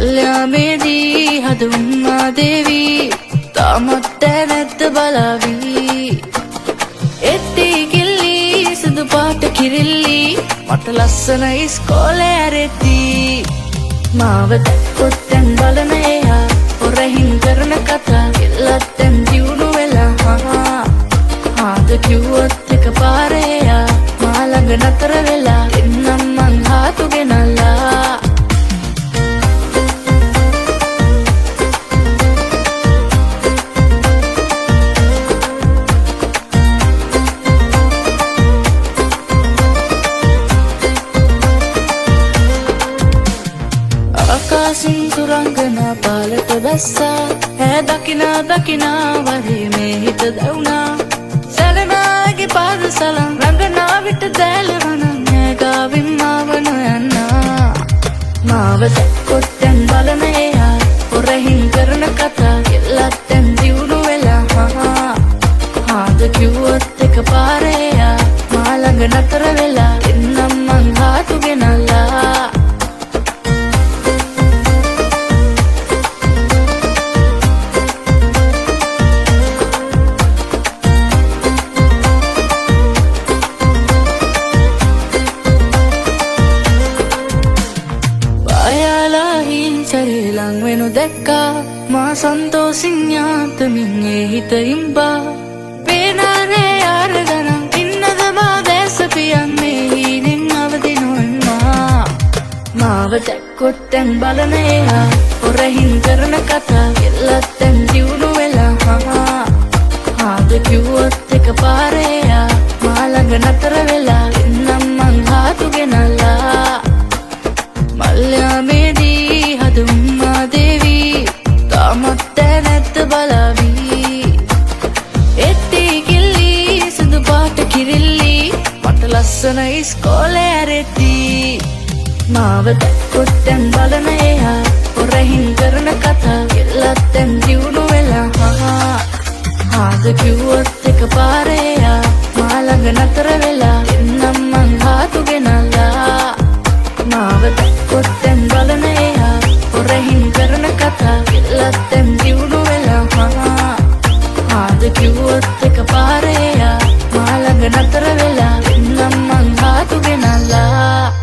මල්යාමේදී හදුම්මා දේවී තාමත් නැත්ත බලාවී එත්ති කිල්ලි සුදු පාට කිරිල්ලි මට ලස්සන ඉස්කෝලේ ඇරෙති මාව දැක්කොත් දැන් බලන එයා හොරහින් කරන කතා එල්ලත් දැන් දියුණු වෙලා ආද කිව්වොත් එක පාරේ එයා මා ළඟ නතර වෙලා එන්නම් මං හාතු ගෙනල්ලා ආකාසින් සුරංගනා පාලට බැස්සා ඈ දකිනා දකිනා වරේ මේ හිත දැවුනා සැලනාගේ පාද සලන් රඟනා විට දැලවන නෑගාවින් මාව නොයන්නා මාව දැක්කොත් දැන් බලන එයා හොරහින් කරන කතා එල්ලත් දැන් දියුණු වෙලා ආද කිව්වොත් එක පාරේ එයා මා ළඟ නතර වෙලා එන්නම් මං හාතු ගෙනල්ලා සරිලං වෙනු දැක්කා මා සන්තෝසින් යාතමින් ඒ හිත ඉම්බා පේනාරේ යාර ගණන් ඉන්නද මා දැසපියන් මේ හීනෙන් අවදි නොවන්නා මාව දැක්කොත් දැන් බලන එයා හොරහින් කරන කතා එල්ලත් දැන් දියුණු වෙලා ආද කිව්වොත් එක පාරේ එයා මා ළඟ නතර වෙලා එන්නම් මං හාතු ගෙනල්ලා මල්යාමේදී හදුම්මා දේවී තාමත් නැත්ත බලාවී එත්ති කිල්ලි සුදු පාට කිරිල්ලි මට ලස්සන ඉස්කෝලේ ඇරෙති මාව දැක්කොත් දැන් බලන එයා හොරහින් කරන කතා එල්ලත් දැන් දියුණු වෙලා ආද කිව්වොත් එක පාරේ එයා මා ළඟ නතර වෙලා එන්නම් මං හාතු ගෙනල්ලා මාව දැක්කොත් දැන් බලන එයා හොරහින් කරන කතා එල්ලත් දැන් දියුණු වෙලා ආද කිව්වොත් එක පාරේ එයා මා ළඟ නතර වෙලා එන්නම් මං හාතු ගෙනල්ලා